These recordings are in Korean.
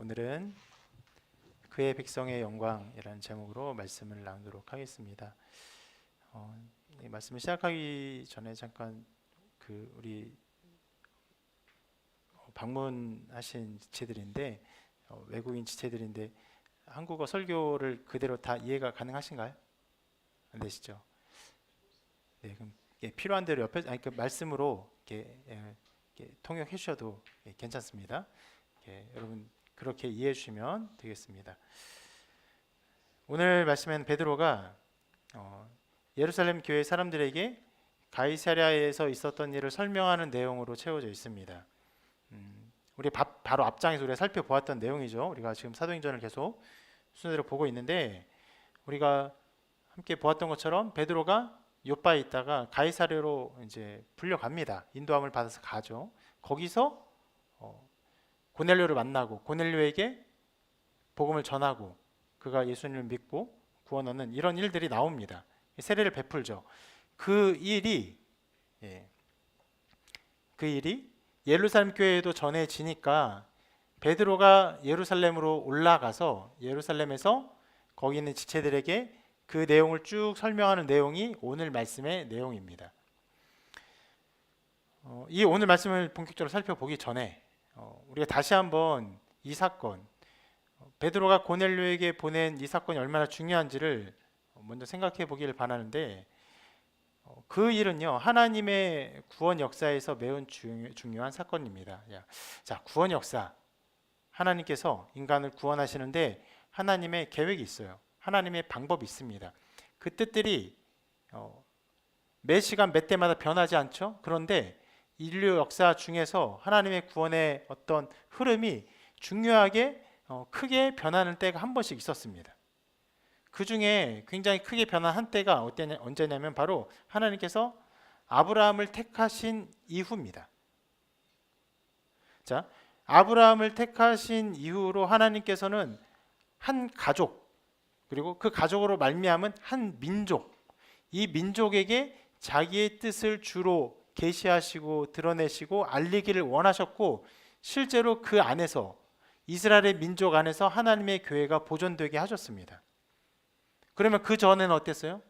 오늘은 그의 백성의 영광이라는 제목으로 말씀을 나누도록 하겠습니다. 이 말씀을 시작하기 전에 잠깐 우리 방문하신 지체들인데 외국인 지체들인데 한국어 설교를 그대로 다 이해가 가능하신가요? 안 되시죠? 네, 그럼 필요한 대로 옆에 그 말씀으로 이렇게 통역해 주셔도 괜찮습니다. 여러분 그렇게 이해해 주시면 되겠습니다. 오늘 말씀에는 베드로가 예루살렘 교회 사람들에게 가이사랴에서 있었던 일을 설명하는 내용으로 채워져 있습니다. 우리 바로 앞장에서 우리가 살펴보았던 내용이죠. 우리가 지금 사도행전을 계속 순서대로 보고 있는데 우리가 함께 보았던 것처럼 베드로가 요빠에 있다가 가이사랴로 이제 불려갑니다. 인도함을 받아서 가죠. 거기서 고넬료를 만나고 고넬료에게 복음을 전하고 그가 예수님을 믿고 구원 얻는 이런 일들이 나옵니다. 세례를 베풀죠. 그 일이 예루살렘 교회에도 전해지니까 베드로가 예루살렘으로 올라가서 예루살렘에서 거기 있는 지체들에게 그 내용을 쭉 설명하는 내용이 오늘 말씀의 내용입니다. 이 오늘 말씀을 본격적으로 살펴보기 전에 우리가 다시 한번 이 사건, 베드로가 고넬료에게 보낸 이 사건이 얼마나 중요한지를 먼저 생각해 보기를 바라는데 그 일은요 하나님의 구원 역사에서 매우 중요한 사건입니다. 자, 구원 역사, 하나님께서 인간을 구원하시는데 하나님의 계획이 있어요. 하나님의 방법이 있습니다. 그 뜻들이 매 시간 매 때마다 변하지 않죠. 그런데 인류 역사 중에서 하나님의 구원의 어떤 흐름이 중요하게 크게 변하는 때가 한 번씩 있었습니다. 그 중에 굉장히 크게 변한 한 때가 언제냐면 바로 하나님께서 아브라함을 택하신 이후입니다. 자, 아브라함을 택하신 이후로 하나님께서는 한 가족 그리고 그 가족으로 말미암은 한 민족, 이 민족에게 자기의 뜻을 주로 계시하시고 드러내시고 알리기를 원하셨고 실제로 그 안에서 이스라엘의 민족 안에서 하나님의 교회가 보존되게 하셨습니다. 그러면 그 전에는 어땠어요?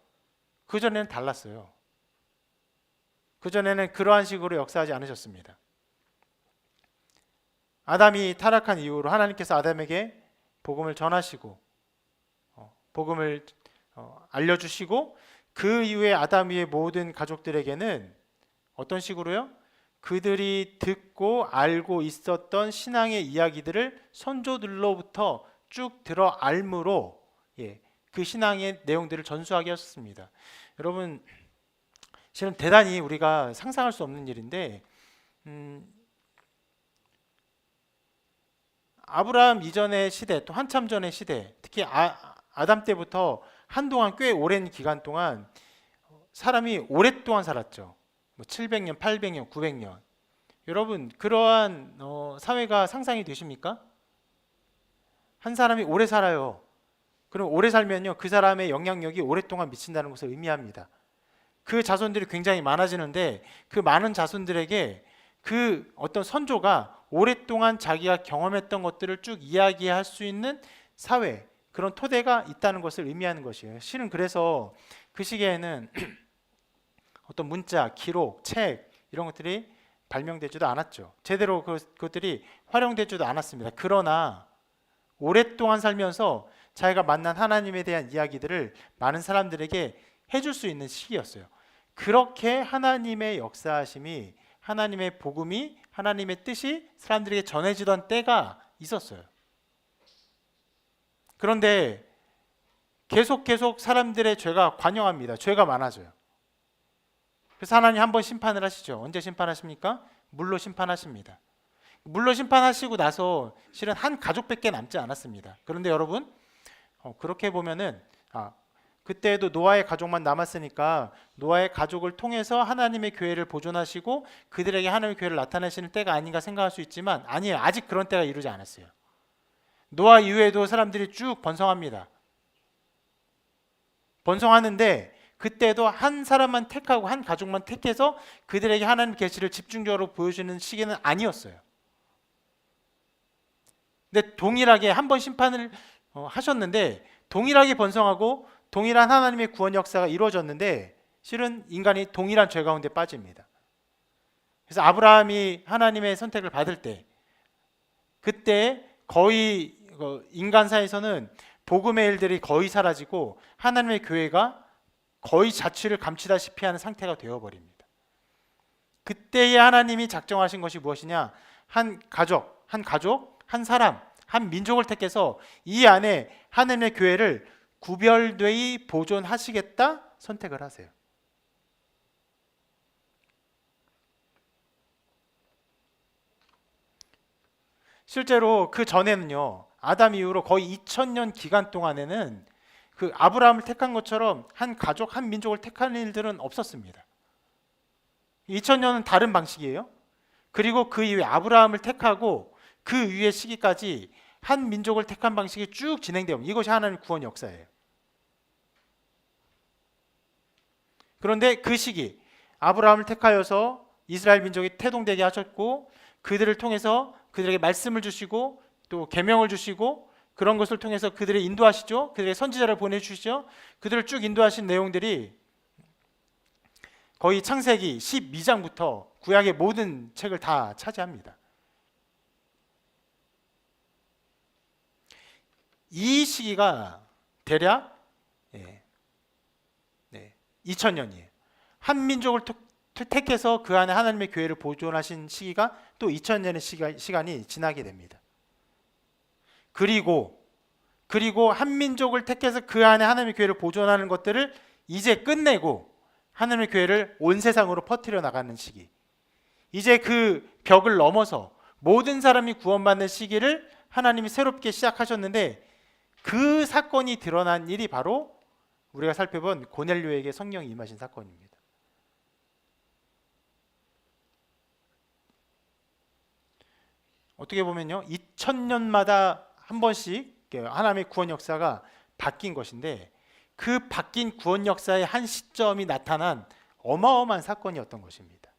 그 전에는 달랐어요. 그 전에는 그러한 식으로 역사하지 않으셨습니다. 아담이 타락한 이후로 하나님께서 아담에게 복음을 전하시고 복음을 알려주시고 그 이후에 아담 위의 모든 가족들에게는 어떤 식으로요? 그들이 듣고 알고 있었던 신앙의 이야기들을 선조들로부터 쭉 들어 알므로 그 신앙의 내용들을 전수하게 하셨습니다. 여러분, 실은 대단히 우리가 상상할 수 없는 일인데 아브라함 이전의 시대 또 한참 전의 시대, 특히 아담 때부터 한동안 꽤 오랜 기간 동안 사람이 오랫동안 살았죠. 700년, 800년, 900년. 여러분, 그러한 사회가 상상이 되십니까? 한 사람이 오래 살아요. 그럼 오래 살면요, 그 사람의 영향력이 오랫동안 미친다는 것을 의미합니다. 그 자손들이 굉장히 많아지는데 그 많은 자손들에게 그 어떤 선조가 오랫동안 자기가 경험했던 것들을 쭉 이야기할 수 있는 사회, 그런 토대가 있다는 것을 의미하는 것이에요. 실은 그래서 그 시기에는 어떤 문자, 기록, 책 이런 것들이 발명되지도 않았죠. 제대로 그것들이 활용되지도 않았습니다. 그러나 오랫동안 살면서 자기가 만난 하나님에 대한 이야기들을 많은 사람들에게 해줄 수 있는 시기였어요. 그렇게 하나님의 역사하심이, 하나님의 복음이, 하나님의 뜻이 사람들에게 전해지던 때가 있었어요. 그런데 계속 사람들의 죄가 관영합니다. 죄가 많아져요. 그래서 하나님 한번 심판을 하시죠. 언제 심판하십니까? 물로 심판하십니다. 물로 심판하시고 나서 실은 한 가족밖에 남지 않았습니다. 그런데 여러분, 그렇게 보면은 그때도 노아의 가족만 남았으니까 노아의 가족을 통해서 하나님의 교회를 보존하시고 그들에게 하나님의 교회를 나타내시는 때가 아닌가 생각할 수 있지만 아니에요. 아직 그런 때가 이루지 않았어요. 노아 이후에도 사람들이 쭉 번성합니다. 번성하는데 그때도 한 사람만 택하고 한 가족만 택해서 그들에게 하나님 계시를 집중적으로 보여주는 시기는 아니었어요. 근데 동일하게 한 번 심판을 하셨는데 동일하게 번성하고 동일한 하나님의 구원 역사가 이루어졌는데 실은 인간이 동일한 죄 가운데 빠집니다. 그래서 아브라함이 하나님의 선택을 받을 때 그때 거의 인간사에서는 복음의 일들이 거의 사라지고 하나님의 교회가 거의 자취를 감추다시피 하는 상태가 되어버립니다. 그때에 하나님이 작정하신 것이 무엇이냐? 한 가족, 한 사람, 한 민족을 택해서 이 안에 하나님의 교회를 구별되이 보존하시겠다 선택을 하세요. 실제로 그 전에는요, 아담 이후로 거의 2000년 기간 동안에는 그 아브라함을 택한 것처럼 한 가족, 한 민족을 택하는 일들은 없었습니다. 2000년은 다른 방식이에요. 그리고 그 이후에 아브라함을 택하고 그 위의 시기까지 한 민족을 택한 방식이 쭉 진행되어 이것이 하나님의 구원 역사예요. 그런데 그 시기 아브라함을 택하여서 이스라엘 민족이 태동되게 하셨고 그들을 통해서 그들에게 말씀을 주시고 또 계명을 주시고 그런 것을 통해서 그들을 인도하시죠. 그들의 선지자를 보내주시죠. 그들을 쭉 인도하신 내용들이 거의 창세기 12장부터 구약의 모든 책을 다 차지합니다. 이 시기가 대략 2000년이에요. 한 민족을 택해서 그 안에 하나님의 교회를 보존하신 시기가 또 2000년의 시간이 지나게 됩니다. 그리고 한 민족을 택해서 그 안에 하나님의 교회를 보존하는 것들을 이제 끝내고 하나님의 교회를 온 세상으로 퍼뜨려 나가는 시기. 이제 그 벽을 넘어서 모든 사람이 구원받는 시기를 하나님이 새롭게 시작하셨는데 그 사건이 드러난 일이 바로 우리가 살펴본 고넬료에게 성령이 임하신 사건입니다. 어떻게 보면요, 2000년마다 한 번씩 하나님의 구원 역사가 바뀐 것인데 그 바뀐 구원 역사의 한 시점이 나타난 어마어마한 사건이었던 것입니다.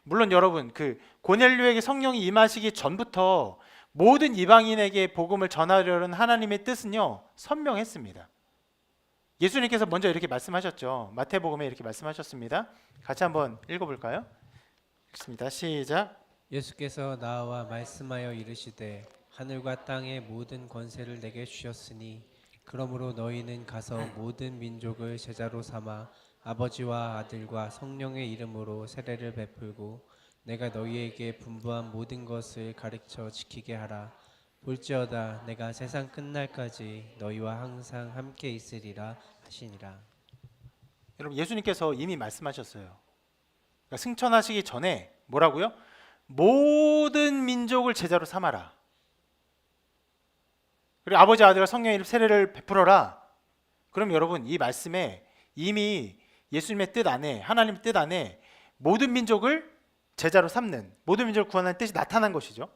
물론 여러분, 그 고넬료에게 성령이 임하시기 전부터 모든 이방인에게 복음을 전하려는 하나님의 뜻은요 선명했습니다. 예수님께서 먼저 이렇게 말씀하셨죠. 마태복음에 이렇게 말씀하셨습니다. 같이 한번 읽어볼까요? 읽습니다. 시작. 예수께서 나와 말씀하여 이르시되 하늘과 땅의 모든 권세를 내게 주셨으니 그러므로 너희는 가서 모든 민족을 제자로 삼아 아버지와 아들과 성령의 이름으로 세례를 베풀고 내가 너희에게 분부한 모든 것을 가르쳐 지키게 하라. 볼지어다 내가 세상 끝날까지 너희와 항상 함께 있으리라 하시니라. 여러분, 예수님께서 이미 말씀하셨어요. 그러니까 승천하시기 전에 뭐라고요? 모든 민족을 제자로 삼아라. 그리고 아버지, 아들과 성령의 이름 세례를 베풀어라. 그럼 여러분, 이 말씀에 이미 예수님의 뜻 안에, 하나님의 뜻 안에 모든 민족을 제자로 삼는, 모든 민족을 구원하는 뜻이 나타난 것이죠.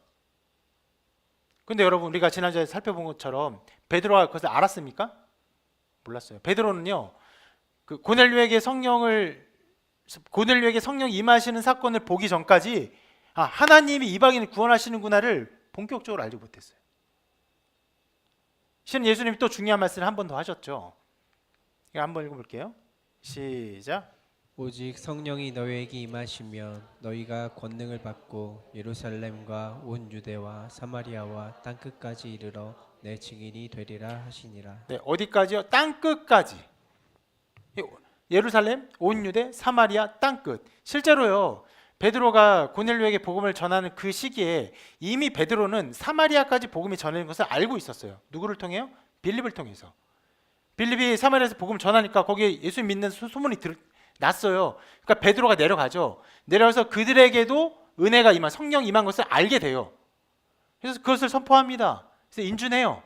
근데 여러분, 우리가 지난주에 살펴본 것처럼 베드로가 그것을 알았습니까? 몰랐어요. 베드로는요, 그 고넬료에게 성령이 임하시는 사건을 보기 전까지 하나님이 이방인을 구원하시는구나를 본격적으로 알지 못했어요. 실은 예수님이 또 중요한 말씀을 한 번 더 하셨죠. 이거 한번 읽어볼게요. 시작. 오직 성령이 너희에게 임하시면 너희가 권능을 받고 예루살렘과 온 유대와 사마리아와 땅 끝까지 이르러 내 증인이 되리라 하시니라. 네, 어디까지요? 땅 끝까지. 예루살렘, 온 유대, 사마리아, 땅 끝. 실제로요, 베드로가 고넬료에게 복음을 전하는 그 시기에 이미 베드로는 사마리아까지 복음이 전하는 것을 알고 있었어요. 누구를 통해요? 빌립을 통해서. 빌립이 사마리아에서 복음을 전하니까 거기에 예수 믿는 소문이 났어요. 그러니까 베드로가 내려가죠. 내려가서 그들에게도 은혜가 임한, 성령 임한 것을 알게 돼요. 그래서 그것을 선포합니다. 그래서 인준해요.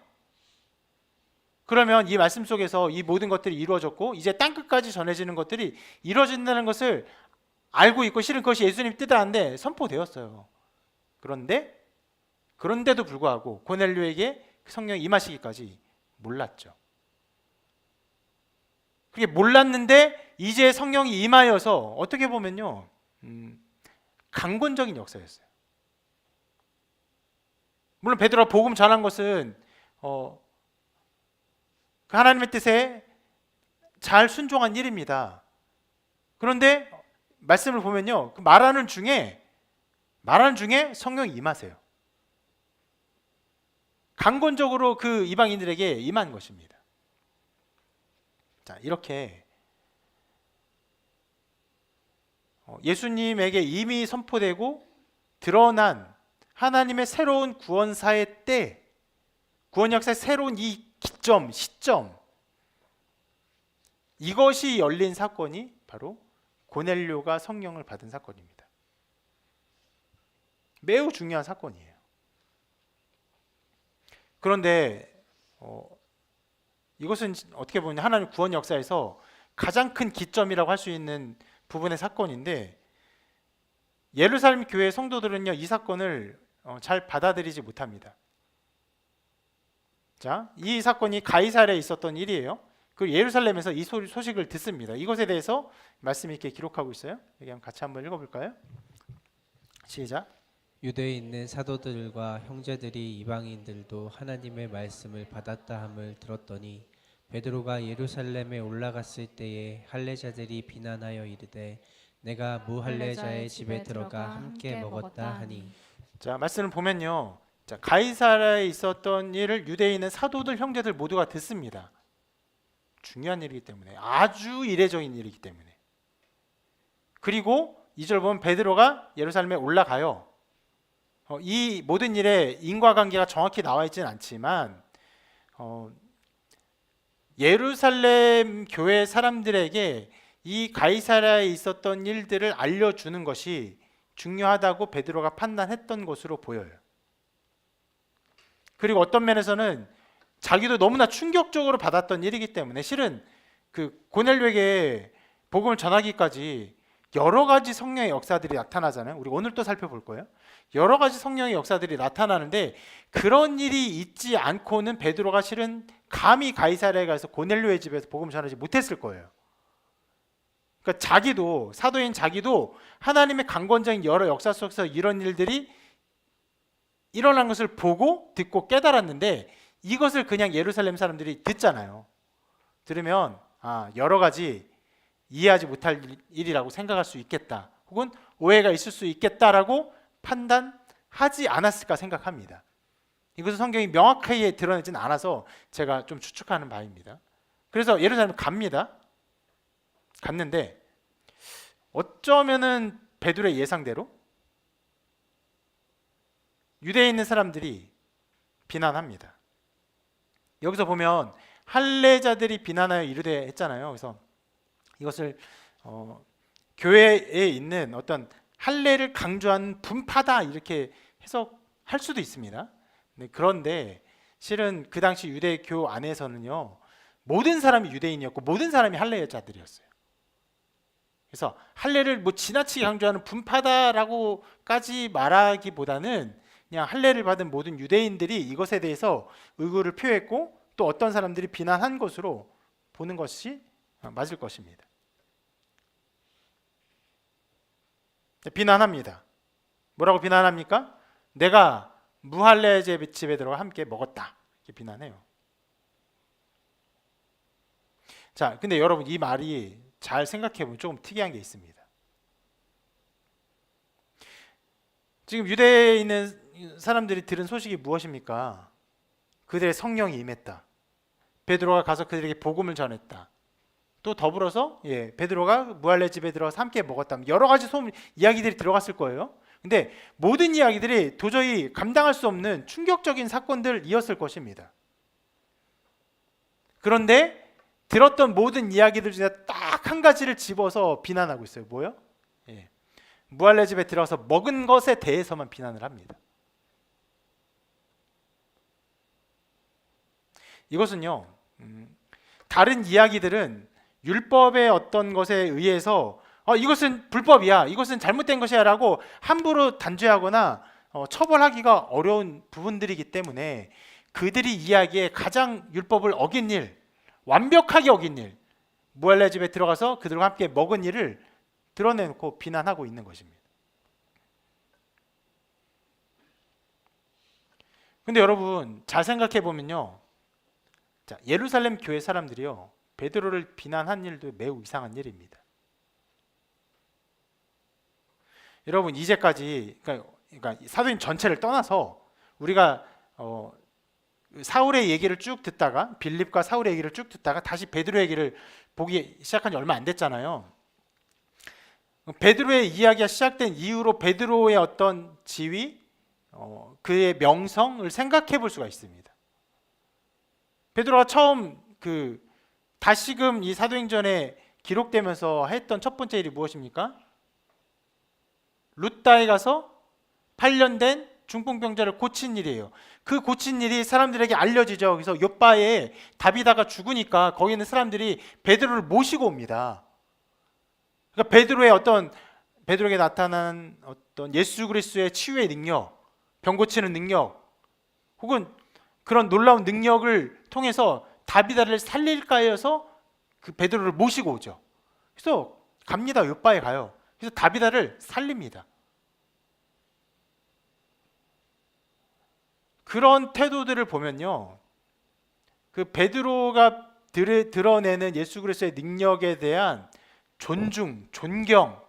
그러면 이 말씀 속에서 이 모든 것들이 이루어졌고 이제 땅끝까지 전해지는 것들이 이루어진다는 것을 알고 있고 실은 그것이 예수님 뜻인데 선포되었어요. 그런데도 불구하고 고넬료에게 성령이 임하시기까지 몰랐죠. 그게 몰랐는데 이제 성령이 임하여서 어떻게 보면요, 강권적인 역사였어요. 물론 베드로가 복음 전한 것은 그 하나님의 뜻에 잘 순종한 일입니다. 그런데 말씀을 보면요, 그 말하는 중에 성령이 임하세요. 강권적으로 그 이방인들에게 임한 것입니다. 자, 이렇게 예수님에게 이미 선포되고 드러난 하나님의 새로운 구원사의 때, 구원 역사의 새로운 이 기점, 시점, 이것이 열린 사건이 바로 고넬료가 성령을 받은 사건입니다. 매우 중요한 사건이에요. 그런데 이것은 어떻게 보면 하나님 구원 역사에서 가장 큰 기점이라고 할 수 있는 부분의 사건인데, 예루살렘 교회 성도들은요, 이 사건을 잘 받아들이지 못합니다. 자, 이 사건이 가이사랴에 있었던 일이에요. 그리고 예루살렘에서 이 소식을 듣습니다. 이것에 대해서 말씀이 이렇게 기록하고 있어요. 여기 같이 한번 읽어볼까요? 시작. 유대에 있는 사도들과 형제들이 이방인들도 하나님의 말씀을 받았다 함을 들었더니 베드로가 예루살렘에 올라갔을 때에 할례자들이 비난하여 이르되 내가 무할례자의 집에 들어가 함께 먹었다 하니. 자, 말씀을 보면요, 자, 가이사랴에 있었던 일을 유대에 있는 사도들, 형제들 모두가 듣습니다. 중요한 일이기 때문에, 아주 이례적인 일이기 때문에. 그리고 2절 보면 베드로가 예루살렘에 올라가요. 이 모든 일에 인과관계가 정확히 나와 있지는 않지만 예루살렘 교회 사람들에게 이 가이사랴에 있었던 일들을 알려주는 것이 중요하다고 베드로가 판단했던 것으로 보여요. 그리고 어떤 면에서는 자기도 너무나 충격적으로 받았던 일이기 때문에, 실은 그 고넬료에게 복음을 전하기까지 여러 가지 성령의 역사들이 나타나잖아요. 우리 오늘 또 살펴볼 거예요. 여러 가지 성령의 역사들이 나타나는데, 그런 일이 있지 않고는 베드로가 실은 감히 가이사랴에 가서 고넬료의 집에서 복음을 전하지 못했을 거예요. 그러니까 자기도, 사도인 자기도 하나님의 강권적인 여러 역사 속에서 이런 일들이 일어난 것을 보고 듣고 깨달았는데, 이것을 그냥 예루살렘 사람들이 듣잖아요. 들으면 여러 가지 이해하지 못할 일이라고 생각할 수 있겠다, 혹은 오해가 있을 수 있겠다라고 판단하지 않았을까 생각합니다. 이것은 성경이 명확하게 드러내지는 않아서 제가 좀 추측하는 바입니다. 그래서 예루살렘 갔는데 어쩌면은 베드로의 예상대로 유대에 있는 사람들이 비난합니다. 여기서 보면 할례자들이 비난하여 이르되 했잖아요. 그래서 이것을 교회에 있는 어떤 할례를 강조하는 분파다, 이렇게 해석할 수도 있습니다. 그런데 실은 그 당시 유대교 안에서는요, 모든 사람이 유대인이었고 모든 사람이 할례자들이었어요. 그래서 할례를 지나치게 강조하는 분파다라고까지 말하기보다는 그냥 할례를 받은 모든 유대인들이 이것에 대해서 의구를 표했고, 또 어떤 사람들이 비난한 것으로 보는 것이 맞을 것입니다. 비난합니다. 뭐라고 비난합니까? 내가 무할례제 집에 들어가 함께 먹었다, 이렇게 비난해요. 자, 근데 여러분, 이 말이 잘 생각해 보면 조금 특이한 게 있습니다. 지금 유대에 있는 사람들이 들은 소식이 무엇입니까? 그들의 성령이 임했다. 베드로가 가서 그들에게 복음을 전했다. 또 더불어서 베드로가 무할례 집에 들어가서 함께 먹었다. 여러 가지 이야기들이 들어갔을 거예요. 근데 모든 이야기들이 도저히 감당할 수 없는 충격적인 사건들이었을 것입니다. 그런데 들었던 모든 이야기들 중에 딱 한 가지를 집어서 비난하고 있어요. 뭐요? 무할례 집에 들어가서 먹은 것에 대해서만 비난을 합니다. 이것은요, 다른 이야기들은 율법의 어떤 것에 의해서 이것은 불법이야, 이것은 잘못된 것이야 라고 함부로 단죄하거나 처벌하기가 어려운 부분들이기 때문에, 그들이 이야기에 가장 율법을 어긴 일, 완벽하게 어긴 일, 무할례 집에 들어가서 그들과 함께 먹은 일을 드러내놓고 비난하고 있는 것입니다. 근데 여러분 잘 생각해 보면요. 자, 예루살렘 교회 사람들이요. 베드로를 비난한 일도 매우 이상한 일입니다. 여러분 이제까지 그러니까 사도인 전체를 떠나서 우리가 사울의 얘기를 쭉 듣다가 빌립과 사울의 얘기를 쭉 듣다가 다시 베드로 얘기를 보기 시작한 지 얼마 안 됐잖아요. 베드로의 이야기가 시작된 이후로 베드로의 어떤 지위, 그의 명성을 생각해 볼 수가 있습니다. 베드로가 처음 다시금 이 사도행전에 기록되면서 했던 첫 번째 일이 무엇입니까? 룻다에 가서 8년 된 중풍병자를 고친 일이에요. 그 고친 일이 사람들에게 알려지죠. 그래서 요바에 다비다가 죽으니까 거기 있는 사람들이 베드로를 모시고 옵니다. 그러니까 베드로에게 나타난 어떤 예수 그리스도의 치유의 능력, 병 고치는 능력, 혹은 그런 놀라운 능력을 통해서 다비다를 살릴까 해서 그 베드로를 모시고 오죠. 그래서 갑니다. 요바에 가요. 그래서 다비다를 살립니다. 그런 태도들을 보면요, 그 베드로가 드러내는 예수 그리스도의 능력에 대한 존중, 존경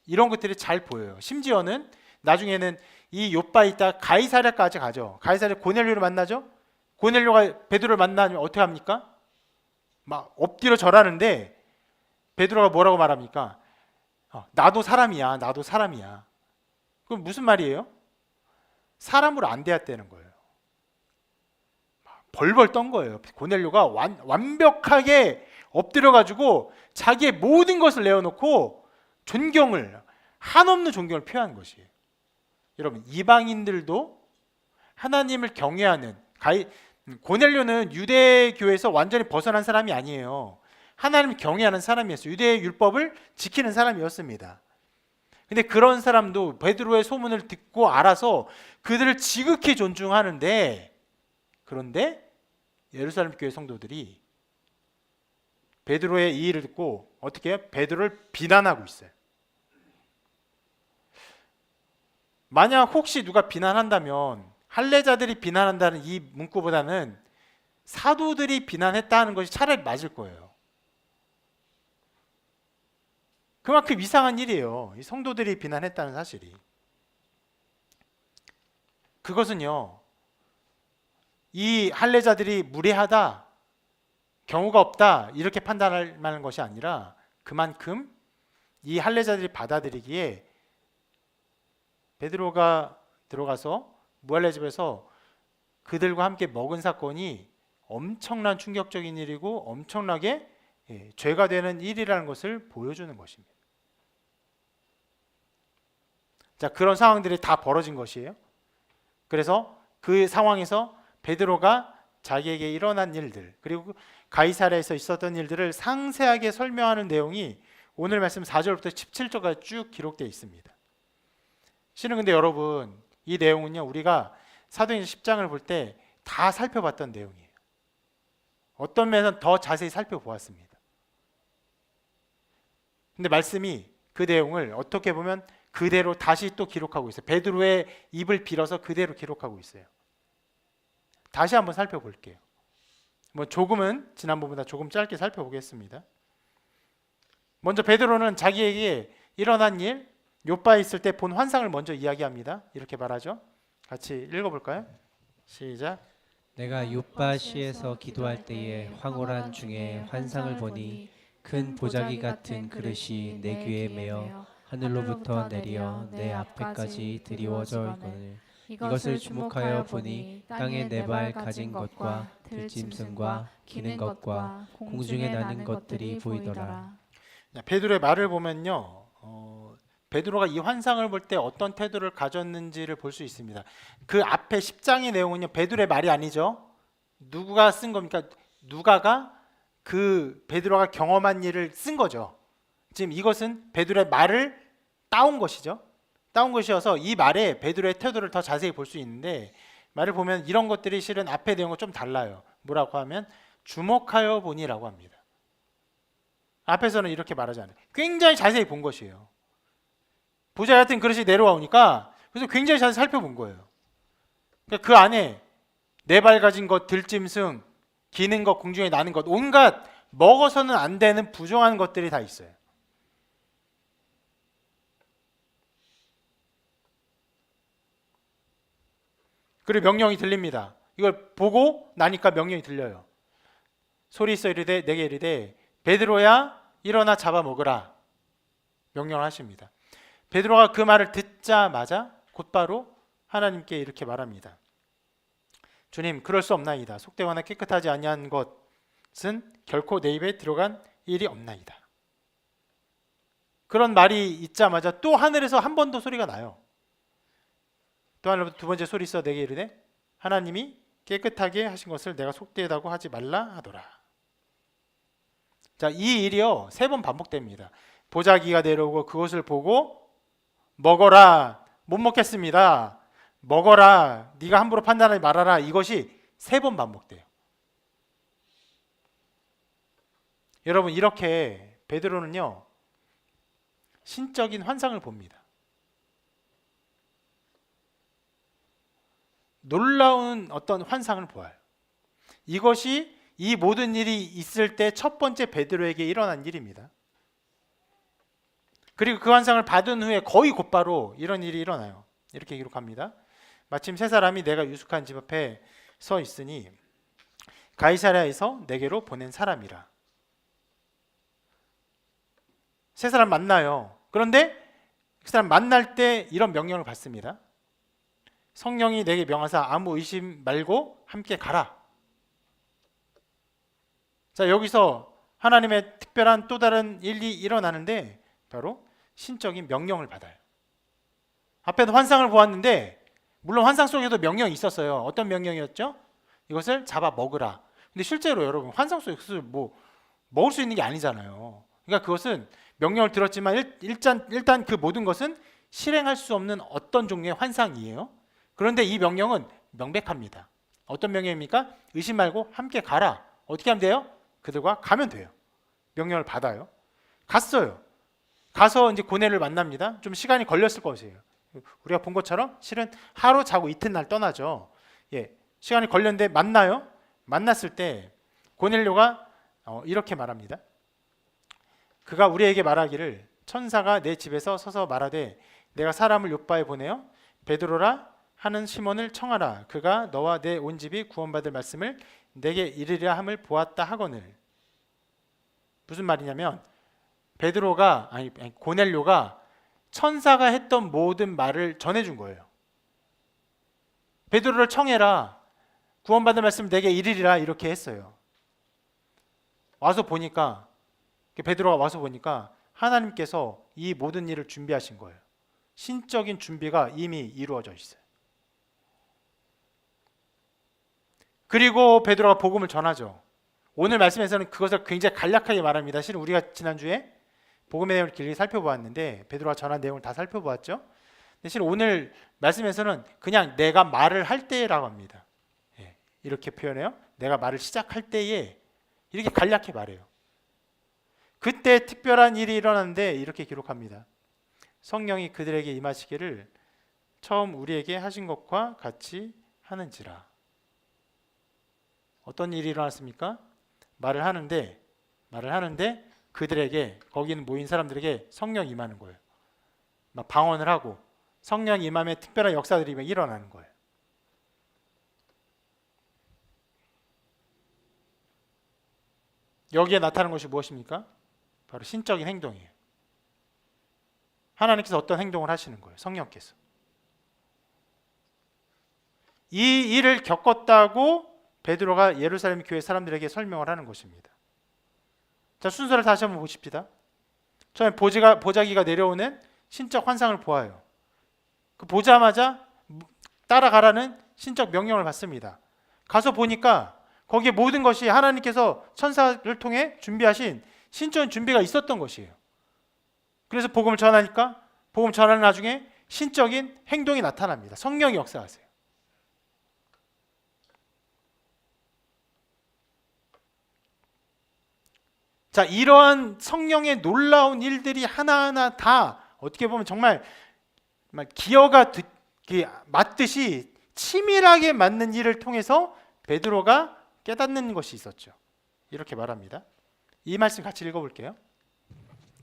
이런 것들이 잘 보여요. 심지어는 나중에는 이 요바에 있다 가이사랴까지 가죠. 가이사랴 고넬료를 만나죠. 고넬료가 베드로를 만나면 어떻게 합니까? 막 엎드려 절하는데 베드로가 뭐라고 말합니까? 나도 사람이야, 나도 사람이야. 그럼 무슨 말이에요? 사람으로 안 대했다는 거예요. 벌벌 떤 거예요. 고넬료가 완벽하게 엎드려가지고 자기의 모든 것을 내어놓고 존경을, 한없는 존경을 표한 것이에요. 여러분 이방인들도 하나님을 경외하는, 고넬료는 유대교에서 완전히 벗어난 사람이 아니에요. 하나님을 경외하는 사람이었어요. 유대의 율법을 지키는 사람이었습니다. 근데 그런 사람도 베드로의 소문을 듣고 알아서 그들을 지극히 존중하는데, 그런데 예루살렘 교회 성도들이 베드로의 이 일을 듣고 어떻게 해요? 베드로를 비난하고 있어요. 만약 혹시 누가 비난한다면 할례자들이 비난한다는 이 문구보다는 사도들이 비난했다는 것이 차라리 맞을 거예요. 그만큼 이상한 일이에요. 이 성도들이 비난했다는 사실이. 그것은요, 이 할례자들이 무례하다, 경우가 없다 이렇게 판단할 만한 것이 아니라 그만큼 이 할례자들이 받아들이기에 베드로가 들어가서 무할례 집에서 그들과 함께 먹은 사건이 엄청난 충격적인 일이고 엄청나게 죄가 되는 일이라는 것을 보여주는 것입니다. 자, 그런 상황들이 다 벌어진 것이에요. 그래서 그 상황에서 베드로가 자기에게 일어난 일들, 그리고 가이사랴에서 있었던 일들을 상세하게 설명하는 내용이 오늘 말씀 4절부터 17절까지 쭉 기록되어 있습니다. 실은 근데 여러분 이 내용은요, 우리가 사도행전 10장을 볼 때 다 살펴봤던 내용이에요. 어떤 면에서는 더 자세히 살펴보았습니다. 근데 말씀이 그 내용을 어떻게 보면 그대로 다시 또 기록하고 있어요. 베드로의 입을 빌어서 그대로 기록하고 있어요. 다시 한번 살펴볼게요. 뭐 조금은 지난번보다 조금 짧게 살펴보겠습니다. 먼저 베드로는 자기에게 일어난 일, 요바에 있을 때 본 환상을 먼저 이야기합니다. 이렇게 말하죠. 같이 읽어볼까요? 시작. 내가 요바시에서 기도할 때에 황홀한 중에 환상을 보니 큰 보자기 같은 그릇이 내 귀에 매어 하늘로부터 내려 내 앞에까지 드리워져 있거늘 이것을 주목하여 보니 땅에 네 발 가진 것과 들짐승과 기는 것과 공중에 나는 것들이 보이더라. 베드로의 말을 보면요, 베드로가 이 환상을 볼 때 어떤 태도를 가졌는지를 볼 수 있습니다. 그 앞에 10장의 내용은요, 베드로의 말이 아니죠. 누가 쓴 겁니까? 누가가 그 베드로가 경험한 일을 쓴 거죠. 지금 이것은 베드로의 말을 따온 것이죠. 따온 것이어서 이 말에 베드로의 태도를 더 자세히 볼 수 있는데, 말을 보면 이런 것들이 실은 앞에 내용과 좀 달라요. 뭐라고 하면 주목하여 보니라고 합니다. 앞에서는 이렇게 말하지 않아요. 굉장히 자세히 본 것이에요. 보자 같은 그릇이 내려오니까 그래서 굉장히 자세히 살펴본 거예요. 그러니까 그 안에 네 발 가진 것, 들짐승, 기는 것, 공중에 나는 것, 온갖 먹어서는 안 되는 부정한 것들이 다 있어요. 그리고 명령이 들립니다. 이걸 보고 나니까 명령이 들려요. 소리 있어 이르되 내게 이르되 베드로야 일어나 잡아 먹으라 명령을 하십니다. 베드로가 그 말을 듣자마자 곧바로 하나님께 이렇게 말합니다. 주님, 그럴 수 없나이다. 속되거나 깨끗하지 아니한 것은 결코 내 입에 들어간 일이 없나이다. 그런 말이 있자마자 또 하늘에서 한 번 더 소리가 나요. 또 하늘부터 두 번째 소리 있어 내게 이르되 하나님이 깨끗하게 하신 것을 내가 속되다고 하지 말라 하더라. 자, 이 일이요 3번 반복됩니다. 보자기가 내려오고 그것을 보고 먹어라, 못 먹겠습니다. 먹어라, 네가 함부로 판단하지 말아라. 이것이 3번 반복돼요. 여러분, 이렇게 베드로는요 신적인 환상을 봅니다. 놀라운 어떤 환상을 보아요. 이것이 이 모든 일이 있을 때 첫 번째 베드로에게 일어난 일입니다. 그리고 그 환상을 받은 후에 거의 곧바로 이런 일이 일어나요. 이렇게 기록합니다. 마침 세 사람이 내가 유숙한 집 앞에 서 있으니 가이사랴에서 내게로 보낸 사람이라. 세 사람 만나요. 그런데 그 사람 만날 때 이런 명령을 받습니다. 성령이 내게 명하사 아무 의심 말고 함께 가라. 자, 여기서 하나님의 특별한 또 다른 일이 일어나는데 바로 신적인 명령을 받아요. 앞에도 환상을 보았는데 물론 환상 속에도 명령이 있었어요. 어떤 명령이었죠? 이것을 잡아 먹으라. 근데 실제로 여러분 환상 속에서 뭐 먹을 수 있는 게 아니잖아요. 그러니까 그것은 명령을 들었지만 일단 그 모든 것은 실행할 수 없는 어떤 종류의 환상이에요. 그런데 이 명령은 명백합니다. 어떤 명령입니까? 의심 말고 함께 가라. 어떻게 하면 돼요? 그들과 가면 돼요. 명령을 받아요. 갔어요. 가서 이제 고넬을 만납니다. 좀 시간이 걸렸을 것이에요. 우리가 본 것처럼 실은 하루 자고 이튿날 떠나죠. 예, 시간이 걸렸는데 만나요. 만났을 때 고넬료가 이렇게 말합니다. 그가 우리에게 말하기를 천사가 내 집에서 서서 말하되 내가 사람을 요바에 보내어 베드로라 하는 시몬을 청하라. 그가 너와 내 온 집이 구원받을 말씀을 내게 이르리라 함을 보았다 하거늘. 무슨 말이냐면 베드로가 아니 고넬료가 천사가 했던 모든 말을 전해준 거예요. 베드로를 청해라. 구원받을 말씀 내게 이르리라 이렇게 했어요. 와서 보니까 베드로가 와서 보니까 하나님께서 이 모든 일을 준비하신 거예요. 신적인 준비가 이미 이루어져 있어요. 그리고 베드로가 복음을 전하죠. 오늘 말씀에서는 그것을 굉장히 간략하게 말합니다. 실은 우리가 지난주에 복음의 내용을 길게 살펴보았는데 베드로가 전한 내용을 다 살펴보았죠. 근데 실은 오늘 말씀에서는 그냥 내가 말을 할 때라고 합니다. 예, 이렇게 표현해요. 내가 말을 시작할 때에 이렇게 간략히 말해요. 그때 특별한 일이 일어났는데 이렇게 기록합니다. 성령이 그들에게 임하시기를 처음 우리에게 하신 것과 같이 하는지라. 어떤 일이 일어났습니까? 말을 하는데 그들에게 거기는 모인 사람들에게 성령이 임하는 거예요. 막 방언을 하고 성령 임함에 특별한 역사들이 일어나는 거예요. 여기에 나타나는 것이 무엇입니까? 바로 신적인 행동이에요. 하나님께서 어떤 행동을 하시는 거예요? 성령께서. 이 일을 겪었다고 베드로가 예루살렘 교회 사람들에게 설명을 하는 것입니다. 자, 순서를 다시 한번 보십시다. 처음에 보자기가 내려오는 신적 환상을 보아요. 그 보자마자 따라가라는 신적 명령을 받습니다. 가서 보니까 거기에 모든 것이 하나님께서 천사를 통해 준비하신 신적인 준비가 있었던 것이에요. 그래서 복음을 전하니까 복음 전하는 나중에 신적인 행동이 나타납니다. 성령이 역사하세요. 자, 이러한 성령의 놀라운 일들이 하나하나 다 어떻게 보면 정말 기어가 맞듯이 치밀하게 맞는 일을 통해서 베드로가 깨닫는 것이 있었죠. 이렇게 말합니다. 이 말씀 같이 읽어볼게요.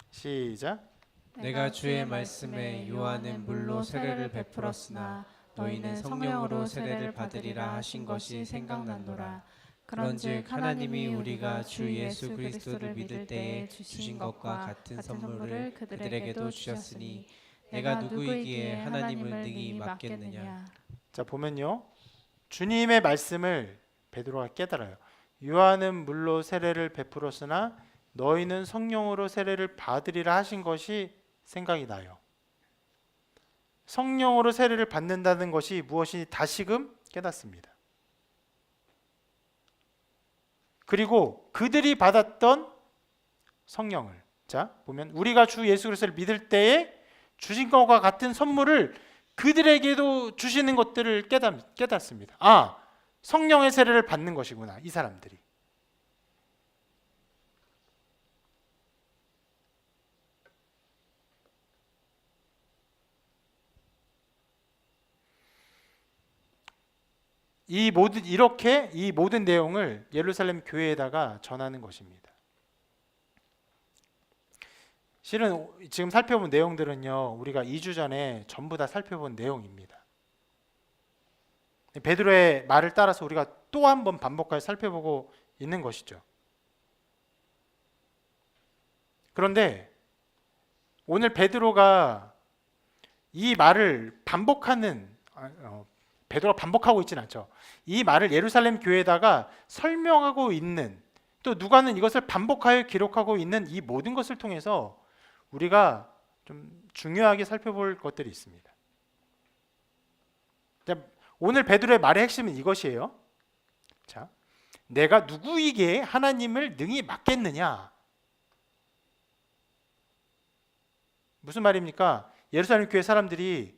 시작. 내가 주의 말씀에 요한은 물로 세례를 베풀었으나 너희는 성령으로 세례를 받으리라 하신 것이 생각난노라. 그런즉 하나님이 우리가 주 예수 그리스도를 믿을 때에 주신 것과 같은 선물을 그들에게도 주셨으니 내가 누구이기에 하나님을 능히 막겠느냐. 자, 보면요, 주님의 말씀을 베드로가 깨달아요. 요한은 물로 세례를 베풀었으나 너희는 성령으로 세례를 받으리라 하신 것이 생각이 나요. 성령으로 세례를 받는다는 것이 무엇인지 다시금 깨닫습니다. 그리고 그들이 받았던 성령을, 자 보면 우리가 주 예수 그리스도를 믿을 때에 주신 것과 같은 선물을 그들에게도 주시는 것들을 깨닫습니다. 아, 성령의 세례를 받는 것이구나, 이 사람들이. 이 모든 내용을 예루살렘 교회에다가 전하는 것입니다. 실은 지금 살펴본 내용들은요, 우리가 2주 전에 전부 다 살펴본 내용입니다. 베드로의 말을 따라서 우리가 또 한 번 반복하여 살펴보고 있는 것이죠. 그런데 오늘 베드로가 이 말을 베드로가 반복하고 있지는 않죠. 이 말을 예루살렘 교회에다가 설명하고 있는, 또 누가는 이것을 반복하여 기록하고 있는 이 모든 것을 통해서 우리가 좀 중요하게 살펴볼 것들이 있습니다. 자, 오늘 베드로의 말의 핵심은 이것이에요. 자, 내가 누구에게 하나님을 능히 맡겠느냐? 무슨 말입니까? 예루살렘 교회 사람들이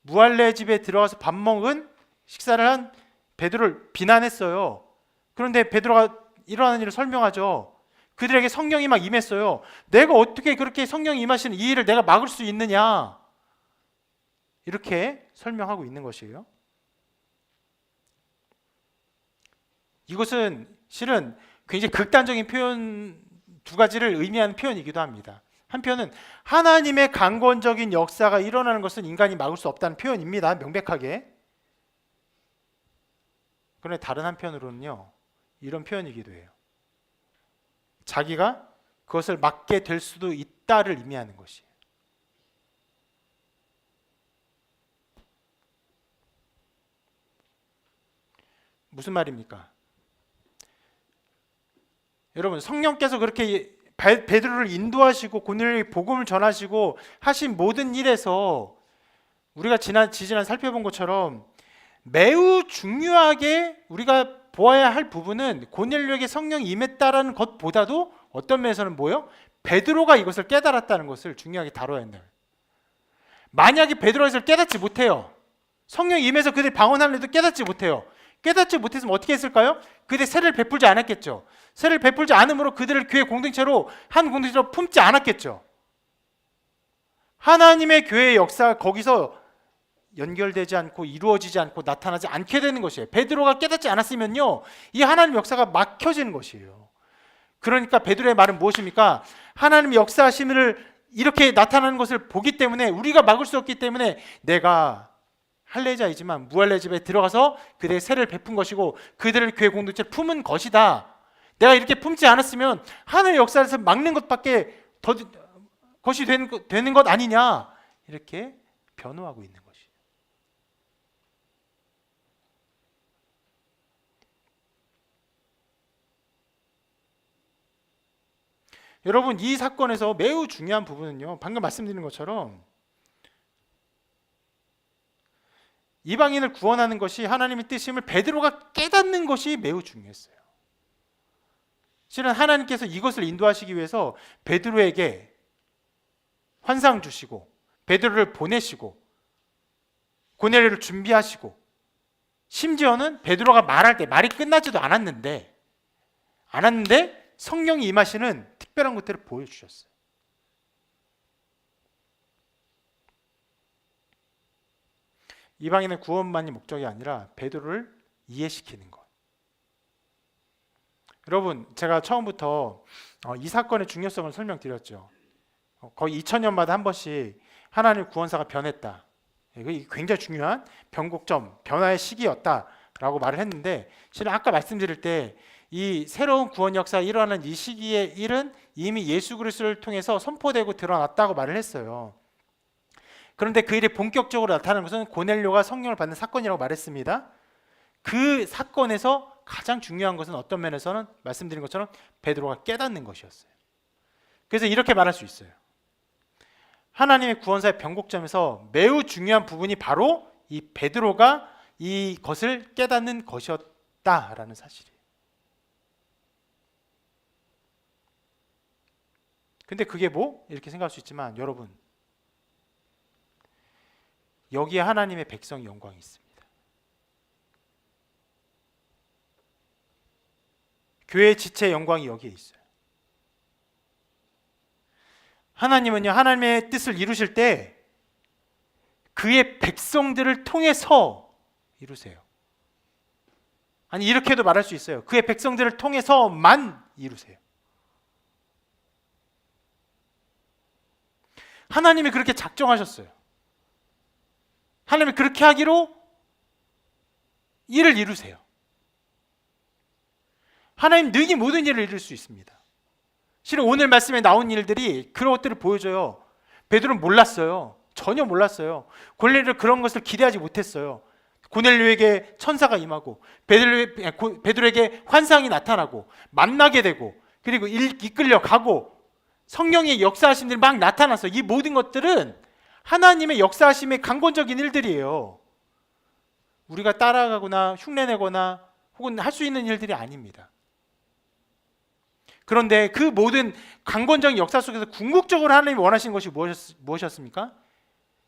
무할레 집에 들어가서 밥 먹은 식사를 한 베드로를 비난했어요. 그런데 베드로가 일어나는 일을 설명하죠. 그들에게 성령이 막 임했어요. 내가 어떻게 그렇게 성령이 임하시는 이 일을 내가 막을 수 있느냐? 이렇게 설명하고 있는 것이에요. 이것은 실은 굉장히 극단적인 표현 두 가지를 의미하는 표현이기도 합니다. 한편은 하나님의 강권적인 역사가 일어나는 것은 인간이 막을 수 없다는 표현입니다. 명백하게. 그런데 다른 한편으로는요, 이런 표현이기도 해요. 자기가 그것을 막게 될 수도 있다를 의미하는 것이에요. 무슨 말입니까? 여러분, 성령께서 그렇게 베드로를 인도하시고 고넬료에게 복음을 전하시고 하신 모든 일에서 우리가 지난 살펴본 것처럼 매우 중요하게 우리가 보아야 할 부분은 고넬료에게 성령이 임했다라는 것보다도 어떤 면에서는 뭐예요? 베드로가 이것을 깨달았다는 것을 중요하게 다뤄야 한다. 만약에 베드로가 이것을 깨닫지 못해요. 성령이 임해서 그들이 방언하는 일도 깨닫지 못해요. 깨닫지 못했으면 어떻게 했을까요? 그들이 세례를 베풀지 않았겠죠. 세례를 베풀지 않으므로 그들을 교회 공동체로 한 공동체로 품지 않았겠죠. 하나님의 교회의 역사가 거기서 연결되지 않고 이루어지지 않고 나타나지 않게 되는 것이에요. 베드로가 깨닫지 않았으면요, 이 하나님의 역사가 막혀지는 것이에요. 그러니까 베드로의 말은 무엇입니까? 하나님의 역사하심을 이렇게 나타나는 것을 보기 때문에, 우리가 막을 수 없기 때문에 내가 할례자이지만 무할례 집에 들어가서 그들의 세례를 베푼 것이고 그들을 교회 공동체를 품은 것이다. 내가 이렇게 품지 않았으면 하나님의 역사에서 막는 것밖에 더 것이 되는 것 아니냐, 이렇게 변호하고 있는 것이에요. 여러분, 이 사건에서 매우 중요한 부분은요, 방금 말씀드린 것처럼 이방인을 구원하는 것이 하나님의 뜻임을 베드로가 깨닫는 것이 매우 중요했어요. 실은 하나님께서 이것을 인도하시기 위해서 베드로에게 환상 주시고 베드로를 보내시고 고넬료를 준비하시고, 심지어는 베드로가 말할 때 말이 끝나지도 않았는데 성령이 임하시는 특별한 것들을 보여주셨어요. 이방인의 구원만이 목적이 아니라 베드로를 이해시키는 것. 여러분, 제가 처음부터 이 사건의 중요성을 설명드렸죠. 거의 2000년마다 한 번씩 하나님 구원사가 변했다. 이게 굉장히 중요한 변곡점, 변화의 시기였다라고 말을 했는데, 실은 아까 말씀드릴 때 이 새로운 구원 역사가 일어나는 이 시기의 일은 이미 예수 그리스도를 통해서 선포되고 드러났다고 말을 했어요. 그런데 그 일이 본격적으로 나타나는 것은 고넬료가 성령을 받는 사건이라고 말했습니다. 그 사건에서 가장 중요한 것은 어떤 면에서는 말씀드린 것처럼 베드로가 깨닫는 것이었어요. 그래서 이렇게 말할 수 있어요. 하나님의 구원사의 변곡점에서 매우 중요한 부분이 바로 이 베드로가 이것을 깨닫는 것이었다라는 사실이에요. 근데 그게 뭐? 이렇게 생각할 수 있지만 여러분, 여기에 하나님의 백성의 영광이 있습니다. 교회의 지체의 영광이 여기에 있어요. 하나님은요, 하나님의 뜻을 이루실 때 그의 백성들을 통해서 이루세요. 아니, 이렇게도 말할 수 있어요. 그의 백성들을 통해서만 이루세요. 하나님이 그렇게 작정하셨어요. 하나님이 그렇게 하기로 일을 이루세요. 하나님 능히 모든 일을 이룰 수 있습니다. 실은 오늘 말씀에 나온 일들이 그런 것들을 보여줘요. 베드로는 몰랐어요. 전혀 몰랐어요. 고넬료는 그런 것을 기대하지 못했어요. 고넬료에게 천사가 임하고 베드로에게 환상이 나타나고 만나게 되고 그리고 이끌려 가고 성령의 역사하심들이 막 나타나서 이 모든 것들은 하나님의 역사하심의 강권적인 일들이에요. 우리가 따라가거나 흉내내거나 혹은 할 수 있는 일들이 아닙니다. 그런데 그 모든 강권적인 역사 속에서 궁극적으로 하나님이 원하시는 것이 무엇이었습니까?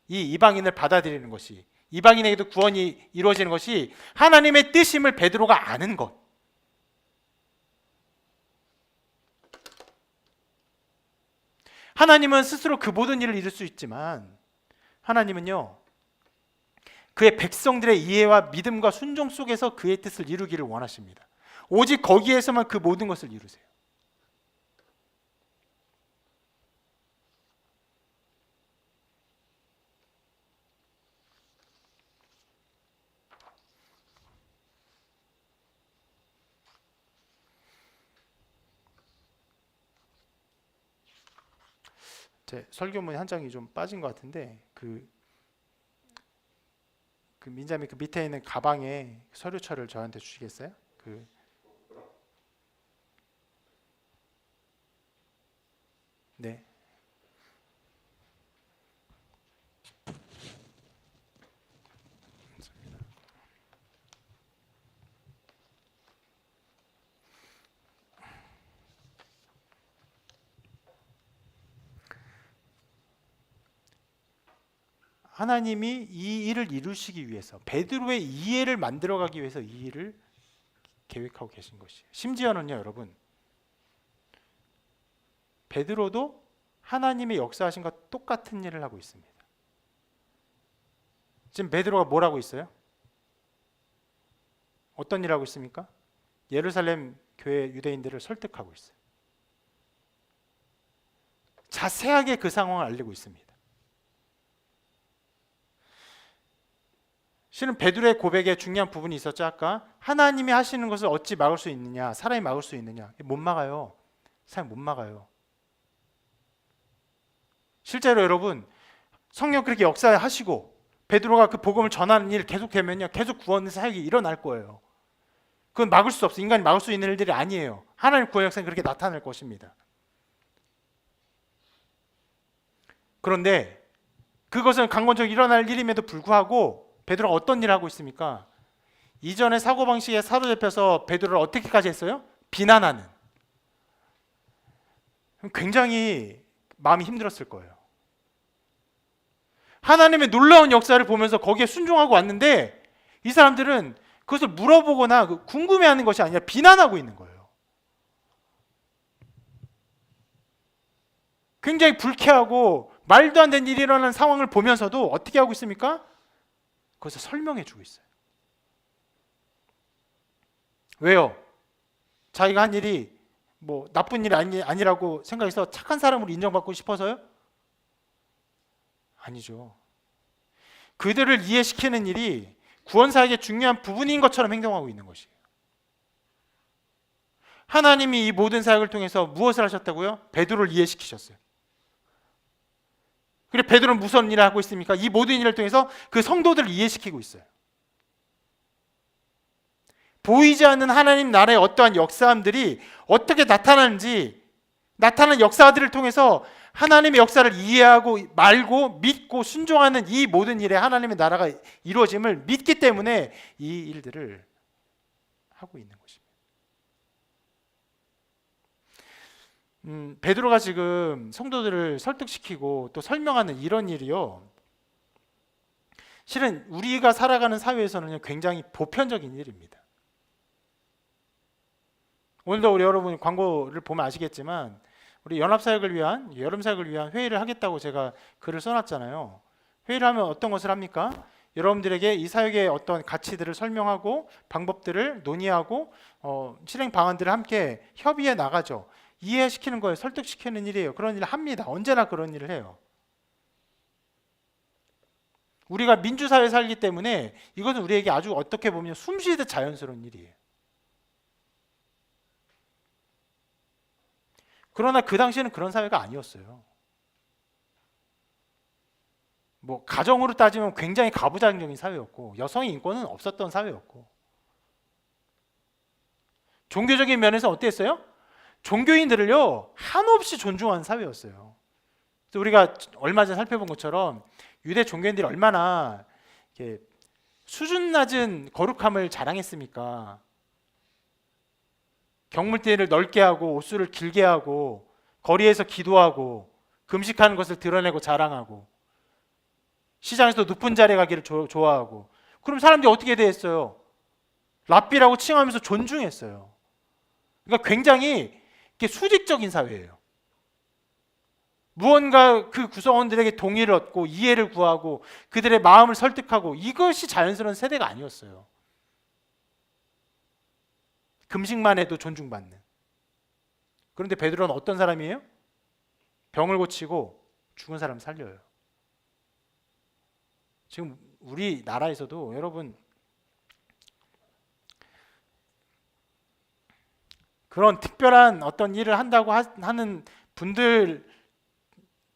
이 이방인을 받아들이는 것이, 이방인에게도 구원이 이루어지는 것이 하나님의 뜻임을 베드로가 아는 것. 하나님은 스스로 그 모든 일을 이룰 수 있지만 하나님은요, 그의 백성들의 이해와 믿음과 순종 속에서 그의 뜻을 이루기를 원하십니다. 오직 거기에서만 그 모든 것을 이루세요. 제 설교문이 한 장이 좀 빠진 것 같은데 그 민자님 그 밑에 있는 가방에 서류철을 저한테 주시겠어요? 네. 하나님이 이 일을 이루시기 위해서 베드로의 이해를 만들어가기 위해서 이 일을 계획하고 계신 것이에요. 심지어는요, 여러분, 베드로도 하나님의 역사하신 것과 똑같은 일을 하고 있습니다. 지금 베드로가 뭘 하고 있어요? 어떤 일을 하고 있습니까? 예루살렘 교회 유대인들을 설득하고 있어요. 자세하게 그 상황을 알리고 있습니다. 실은 베드로의 고백에 중요한 부분이 있었죠. 아까 하나님이 하시는 것을 어찌 막을 수 있느냐, 사람이 막을 수 있느냐. 못 막아요. 사람이 못 막아요. 실제로 여러분, 성령 그렇게 역사하시고 베드로가 그 복음을 전하는 일 계속되면요, 계속 구원 사역이 일어날 거예요. 그건 막을 수 없어요. 인간이 막을 수 있는 일들이 아니에요. 하나님 구원 역사는 그렇게 나타날 것입니다. 그런데 그것은 강권적으로 일어날 일임에도 불구하고 베드로가 어떤 일을 하고 있습니까? 이전의 사고방식에 사로잡혀서 베드로를 어떻게까지 했어요? 비난하는. 굉장히 마음이 힘들었을 거예요. 하나님의 놀라운 역사를 보면서 거기에 순종하고 왔는데 이 사람들은 그것을 물어보거나 궁금해하는 것이 아니라 비난하고 있는 거예요. 굉장히 불쾌하고 말도 안 되는 일이 일어나는 상황을 보면서도 어떻게 하고 있습니까? 그것을 설명해 주고 있어요. 왜요? 자기가 한 일이 뭐 나쁜 일이 아니라고 생각해서 착한 사람으로 인정받고 싶어서요? 아니죠. 그들을 이해시키는 일이 구원사에게 중요한 부분인 것처럼 행동하고 있는 것이에요. 하나님이 이 모든 사역을 통해서 무엇을 하셨다고요? 베드로를 이해시키셨어요. 그리고 베드로는 무슨 일을 하고 있습니까? 이 모든 일을 통해서 그 성도들을 이해시키고 있어요. 보이지 않는 하나님 나라의 어떠한 역사함들이 어떻게 나타나는지, 나타나는 역사들을 통해서 하나님의 역사를 이해하고 말고 믿고 순종하는 이 모든 일에 하나님의 나라가 이루어짐을 믿기 때문에 이 일들을 하고 있는 것입니다. 베드로가 지금 성도들을 설득시키고 또 설명하는 이런 일이요, 실은 우리가 살아가는 사회에서는 굉장히 보편적인 일입니다. 오늘도 우리 여러분 광고를 보면 아시겠지만 우리 연합사역을 위한, 여름사역을 위한 회의를 하겠다고 제가 글을 써놨잖아요. 회의를 하면 어떤 것을 합니까? 여러분들에게 이 사역의 어떤 가치들을 설명하고 방법들을 논의하고 실행 방안들을 함께 협의해 나가죠. 이해시키는 거예요. 설득시키는 일이에요. 그런 일을 합니다. 언제나 그런 일을 해요. 우리가 민주사회에 살기 때문에 이것은 우리에게 아주 어떻게 보면 숨쉬듯 자연스러운 일이에요. 그러나 그 당시에는 그런 사회가 아니었어요. 뭐 가정으로 따지면 굉장히 가부장적인 사회였고 여성의 인권은 없었던 사회였고, 종교적인 면에서 어땠어요? 종교인들을요 한없이 존중하는 사회였어요. 우리가 얼마 전에 살펴본 것처럼 유대 종교인들이 얼마나 이렇게 수준 낮은 거룩함을 자랑했습니까? 경물대를 넓게 하고 옷수를 길게 하고 거리에서 기도하고 금식하는 것을 드러내고 자랑하고 시장에서 높은 자리에 가기를 좋아하고, 그럼 사람들이 어떻게 대했어요? 랍비라고 칭하면서 존중했어요. 그러니까 굉장히 수직적인 사회예요. 무언가 그 구성원들에게 동의를 얻고 이해를 구하고 그들의 마음을 설득하고, 이것이 자연스러운 세대가 아니었어요. 금식만 해도 존중받는. 그런데 베드로는 어떤 사람이에요? 병을 고치고 죽은 사람 살려요. 지금 우리나라에서도 여러분 그런 특별한 어떤 일을 한다고 하는 분들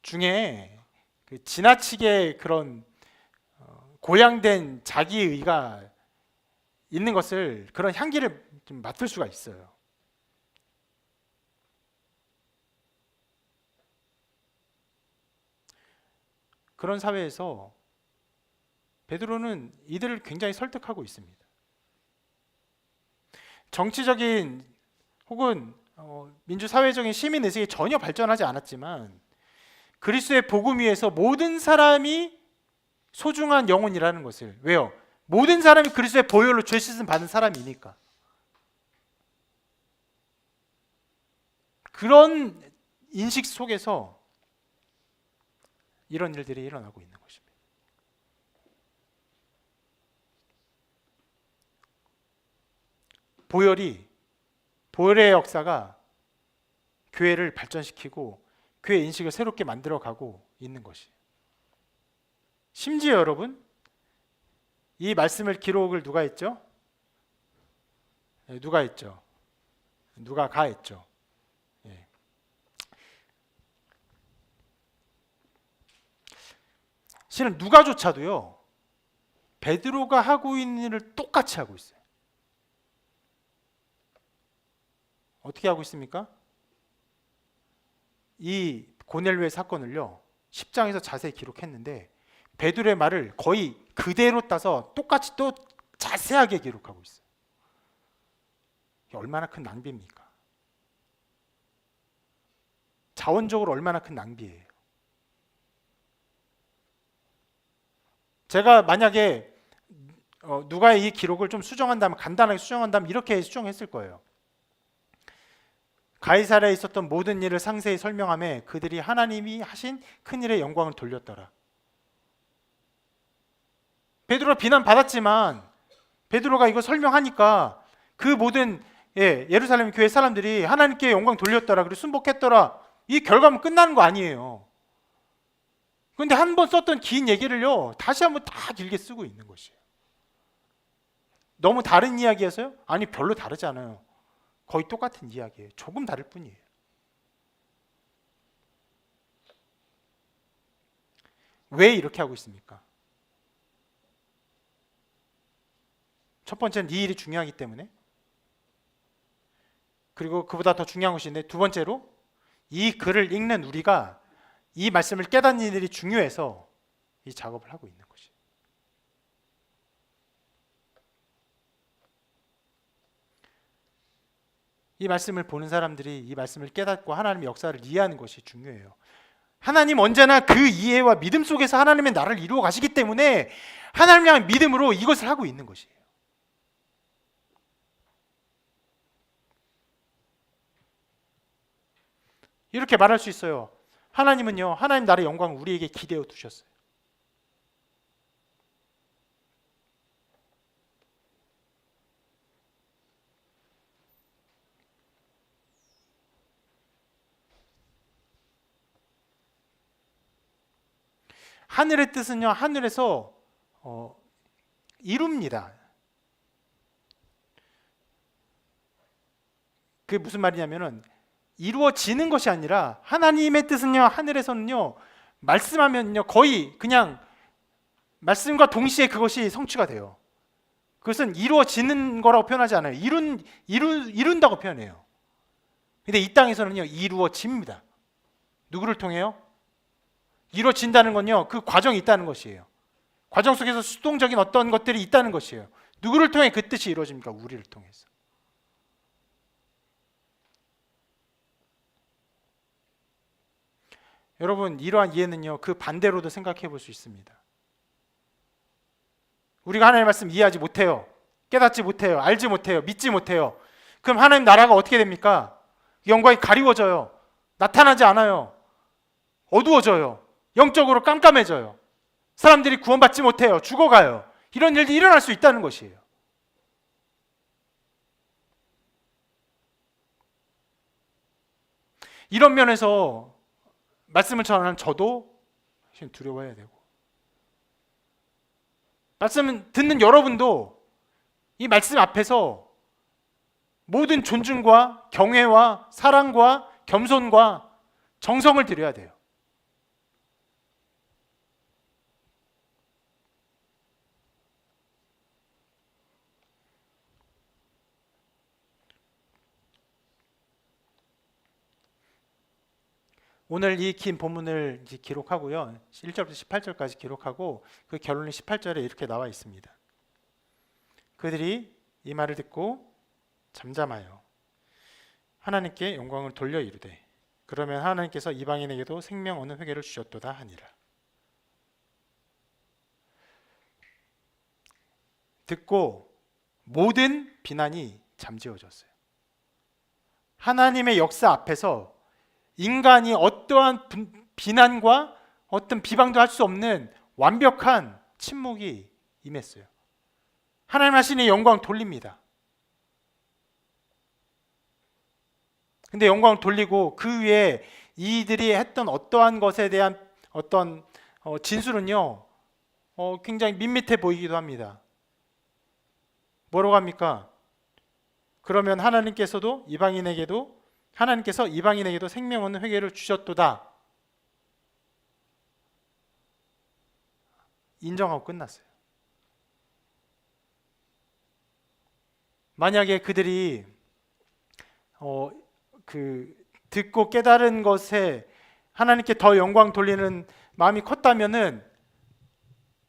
중에 그 지나치게 그런 고양된 자기의가 있는 것을, 그런 향기를 좀 맡을 수가 있어요. 그런 사회에서 베드로는 이들을 굉장히 설득하고 있습니다. 정치적인 혹은 민주사회적인 시민의식이 전혀 발전하지 않았지만 그리스도의 복음 위에서 모든 사람이 소중한 영혼이라는 것을, 왜요? 모든 사람이 그리스도의 보혈로 죄 씻음 받은 사람이니까. 그런 인식 속에서 이런 일들이 일어나고 있는 것입니다. 보혈의 역사가 교회를 발전시키고 교회 인식을 새롭게 만들어가고 있는 것이. 심지어 여러분, 이 말씀을 기록을 누가 했죠? 누가 했죠? 누가가 했죠. 예. 실은 누가조차도요 베드로가 하고 있는 일을 똑같이 하고 있어요. 어떻게 하고 있습니까? 이 고넬료의 사건을요 10장에서 자세히 기록했는데 베드로의 말을 거의 그대로 따서 똑같이 또 자세하게 기록하고 있어요. 이게 얼마나 큰 낭비입니까? 자원적으로 얼마나 큰 낭비예요. 제가 만약에 누가의 이 기록을 좀 수정한다면, 간단하게 수정한다면 이렇게 수정했을 거예요. 가이사랴에 있었던 모든 일을 상세히 설명하며 그들이 하나님이 하신 큰 일의 영광을 돌렸더라. 베드로가 비난 받았지만 베드로가 이거 설명하니까 그 모든 예루살렘 교회 사람들이 하나님께 영광 돌렸더라, 그리고 순복했더라. 이 결과면 끝나는 거 아니에요. 그런데 한 번 썼던 긴 얘기를요 다시 한번 다 길게 쓰고 있는 것이에요. 너무 다른 이야기여서요? 아니, 별로 다르지 않아요. 거의 똑같은 이야기예요. 조금 다를 뿐이에요. 왜 이렇게 하고 있습니까? 첫 번째는 이 일이 중요하기 때문에, 그리고 그보다 더 중요한 것인데, 두 번째로 이 글을 읽는 우리가 이 말씀을 깨닫는 일이 중요해서 이 작업을 하고 있는 것이에요. 이 말씀을 보는 사람들이 이 말씀을 깨닫고 하나님의 역사를 이해하는 것이 중요해요. 하나님 언제나 그 이해와 믿음 속에서 하나님의 나라를 이루어 가시기 때문에 하나님을 향한 믿음으로 이것을 하고 있는 것이에요. 이렇게 말할 수 있어요. 하나님은요, 하나님 나라의 영광을 우리에게 기대어 두셨어요. 하늘의 뜻은요, 하늘에서 이룹니다. 그게 무슨 말이냐면은 이루어지는 것이 아니라, 하나님의 뜻은요, 하늘에서는요, 말씀하면요 거의 그냥 말씀과 동시에 그것이 성취가 돼요. 그것은 이루어지는 거라고 표현하지 않아요. 이룬다고 표현해요. 근데 이 땅에서는요, 이루어집니다. 누구를 통해요? 이루어진다는 건요, 그 과정이 있다는 것이에요. 과정 속에서 수동적인 어떤 것들이 있다는 것이에요. 누구를 통해 그 뜻이 이루어집니까? 우리를 통해서. 여러분, 이러한 이해는요, 그 반대로도 생각해 볼 수 있습니다. 우리가 하나님의 말씀 이해하지 못해요. 깨닫지 못해요. 알지 못해요. 믿지 못해요. 그럼 하나님 나라가 어떻게 됩니까? 영광이 가리워져요. 나타나지 않아요. 어두워져요. 영적으로 깜깜해져요. 사람들이 구원받지 못해요. 죽어가요. 이런 일들이 일어날 수 있다는 것이에요. 이런 면에서 말씀을 전하는 저도 두려워해야 되고, 말씀을 듣는 여러분도 이 말씀 앞에서 모든 존중과 경외와 사랑과 겸손과 정성을 드려야 돼요. 오늘 이 긴 본문을 기록하고요, 1절부터 18절까지 기록하고 그 결론이 18절에 이렇게 나와 있습니다. 그들이 이 말을 듣고 잠잠하여 하나님께 영광을 돌려 이르되, 그러면 하나님께서 이방인에게도 생명 얻는 회개를 주셨도다 하니라. 듣고 모든 비난이 잠재워졌어요. 하나님의 역사 앞에서 인간이 어떠한 비난과 어떤 비방도 할 수 없는 완벽한 침묵이 임했어요. 하나님 하시니 영광 돌립니다. 근데 영광을 돌리고 그 위에 이들이 했던 어떠한 것에 대한 어떤 진술은요, 굉장히 밋밋해 보이기도 합니다. 뭐라고 합니까? 그러면 하나님께서 이방인에게도 생명 얻는 회개를 주셨도다. 인정하고 끝났어요. 만약에 그들이 듣고 깨달은 것에 하나님께 더 영광 돌리는 마음이 컸다면은,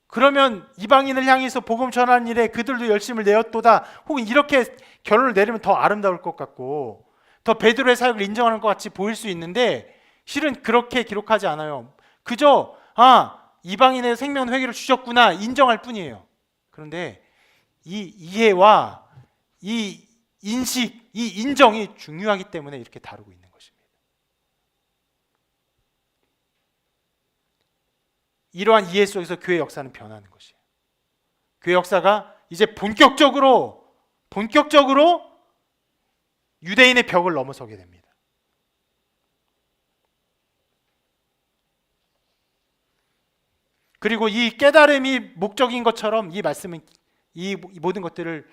그러면 이방인을 향해서 복음 전하는 일에 그들도 열심을 내었도다, 혹은 이렇게 결론을 내리면 더 아름다울 것 같고 더 베드로의 사역을 인정하는 것 같이 보일 수 있는데, 실은 그렇게 기록하지 않아요. 그저 이방인의 생명 회개를 주셨구나 인정할 뿐이에요. 그런데 이 이해와 이 인식, 이 인정이 중요하기 때문에 이렇게 다루고 있는 것입니다. 이러한 이해 속에서 교회 역사는 변하는 것이에요. 교회 역사가 이제 본격적으로 유대인의 벽을 넘어서게 됩니다. 그리고 이 깨달음이 목적인 것처럼 이 말씀은 이 모든 것들을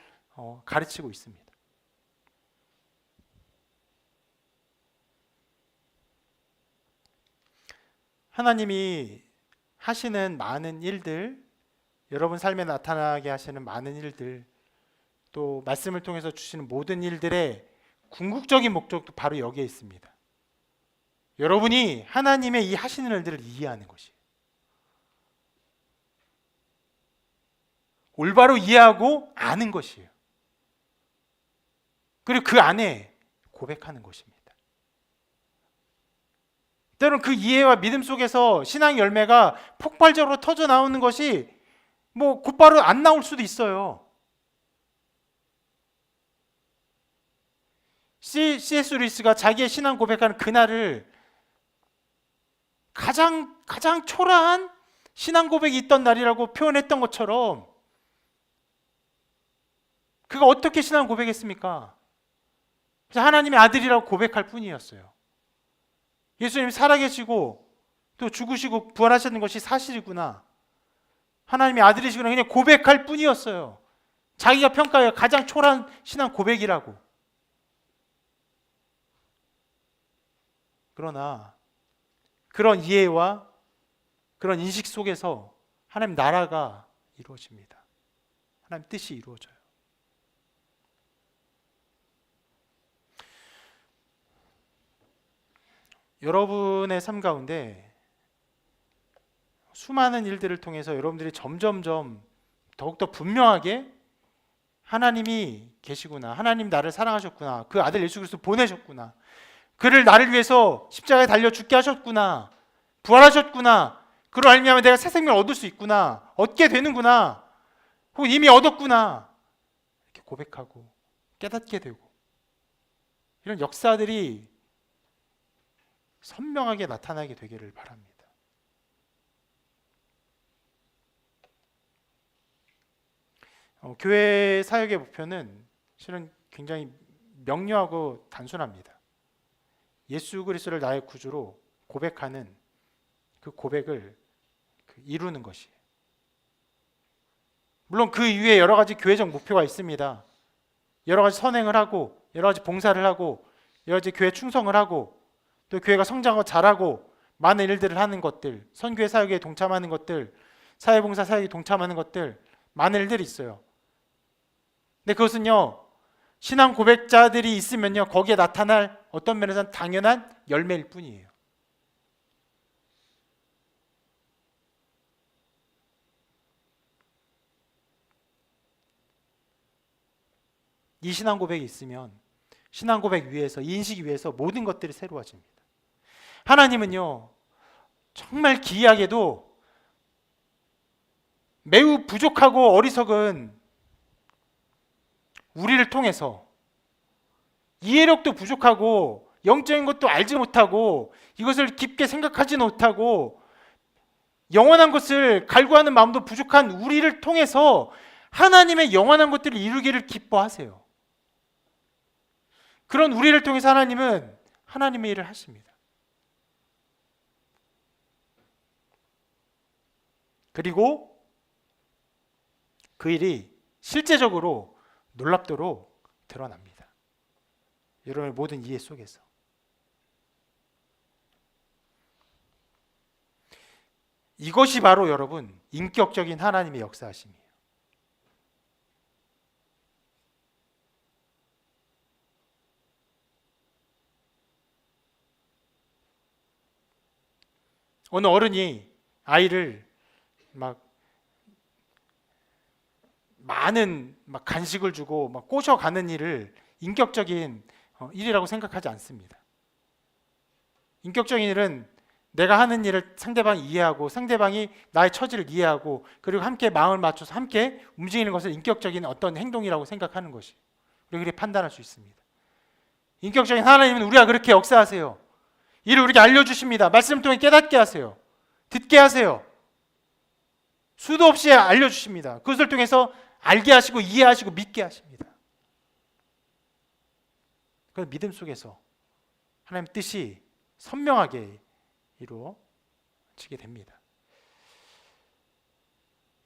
가르치고 있습니다. 하나님이 하시는 많은 일들, 여러분 삶에 나타나게 하시는 많은 일들, 또 말씀을 통해서 주시는 모든 일들의 궁극적인 목적도 바로 여기에 있습니다. 여러분이 하나님의 이 하시는 일들을 이해하는 것이에요. 올바로 이해하고 아는 것이에요. 그리고 그 안에 고백하는 것입니다. 때로는 그 이해와 믿음 속에서 신앙 열매가 폭발적으로 터져 나오는 것이 뭐 곧바로 안 나올 수도 있어요. C.S. 루이스가 자기의 신앙 고백하는 그날을 가장 초라한 신앙 고백이 있던 날이라고 표현했던 것처럼 그가 어떻게 신앙 고백했습니까? 하나님의 아들이라고 고백할 뿐이었어요. 예수님이 살아계시고 또 죽으시고 부활하셨는 것이 사실이구나, 하나님의 아들이시구나, 그냥 고백할 뿐이었어요. 자기가 평가해 가장 초라한 신앙 고백이라고. 그러나 그런 이해와 그런 인식 속에서 하나님 나라가 이루어집니다. 하나님 뜻이 이루어져요. 여러분의 삶 가운데 수많은 일들을 통해서 여러분들이 점점점 더욱더 분명하게 하나님이 계시구나, 하나님 나를 사랑하셨구나, 그 아들 예수 그리스도 보내셨구나, 그를 나를 위해서 십자가에 달려 죽게 하셨구나, 부활하셨구나, 그로 알미암아 내가 새 생명을 얻을 수 있구나, 얻게 되는구나, 혹은 이미 얻었구나, 이렇게 고백하고 깨닫게 되고, 이런 역사들이 선명하게 나타나게 되기를 바랍니다. 교회 사역의 목표는 실은 굉장히 명료하고 단순합니다. 예수 그리스도를 나의 구주로 고백하는 그 고백을 이루는 것이에요. 물론 그 이후에 여러 가지 교회적 목표가 있습니다. 여러 가지 선행을 하고, 여러 가지 봉사를 하고, 여러 가지 교회 충성을 하고, 또 교회가 성장하고 잘하고 많은 일들을 하는 것들, 선교회 사역에 동참하는 것들, 사회봉사 사역에 동참하는 것들, 많은 일들이 있어요. 근데 그것은요, 신앙 고백자들이 있으면요, 거기에 나타날 어떤 면에서는 당연한 열매일 뿐이에요. 이 신앙 고백이 있으면 신앙 고백 위에서, 이 인식 위에서 모든 것들이 새로워집니다. 하나님은요, 정말 기이하게도 매우 부족하고 어리석은 우리를 통해서, 이해력도 부족하고 영적인 것도 알지 못하고 이것을 깊게 생각하지 못하고 영원한 것을 갈구하는 마음도 부족한 우리를 통해서 하나님의 영원한 것들을 이루기를 기뻐하세요. 그런 우리를 통해서 하나님은 하나님의 일을 하십니다. 그리고 그 일이 실제적으로 놀랍도록 드러납니다. 여러분의 모든 이해 속에서. 이것이 바로 여러분 인격적인 하나님의 역사하심이에요. 어느 어른이 아이를 많은 간식을 주고 꼬셔가는 일을 인격적인 일이라고 생각하지 않습니다. 인격적인 일은 내가 하는 일을 상대방이 이해하고 상대방이 나의 처지를 이해하고 그리고 함께 마음을 맞춰서 함께 움직이는 것을 인격적인 어떤 행동이라고 생각하는 것이, 우리가 그렇게 판단할 수 있습니다. 인격적인 하나님은 우리가 그렇게 역사하세요. 이를 우리에게 알려주십니다. 말씀을 통해 깨닫게 하세요. 듣게 하세요. 수도 없이 알려주십니다. 그것을 통해서 알게 하시고 이해하시고 믿게 하십니다. 그 믿음 속에서 하나님의 뜻이 선명하게 이루어지게 됩니다.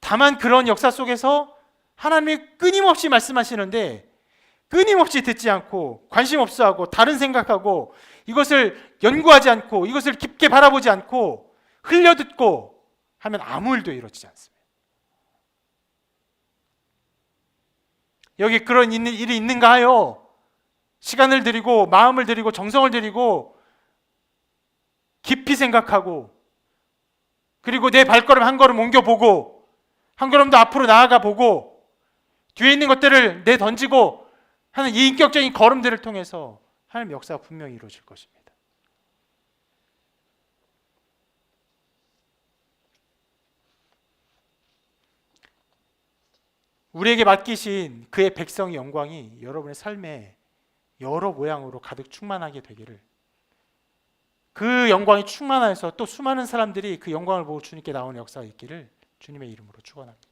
다만 그런 역사 속에서 하나님이 끊임없이 말씀하시는데 끊임없이 듣지 않고 관심 없어하고 다른 생각하고 이것을 연구하지 않고 이것을 깊게 바라보지 않고 흘려듣고 하면 아무 일도 이루어지지 않습니다. 여기 그런 일이 있는가 하여 시간을 들이고 마음을 들이고 정성을 들이고 깊이 생각하고 그리고 내 발걸음 한 걸음 옮겨보고 한 걸음 더 앞으로 나아가 보고 뒤에 있는 것들을 내던지고 하는 이 인격적인 걸음들을 통해서 하나님의 역사가 분명히 이루어질 것입니다. 우리에게 맡기신 그의 백성의 영광이 여러분의 삶에 여러 모양으로 가득 충만하게 되기를, 그 영광이 충만하여서 또 수많은 사람들이 그 영광을 보고 주님께 나오는 역사가 있기를 주님의 이름으로 축원합니다.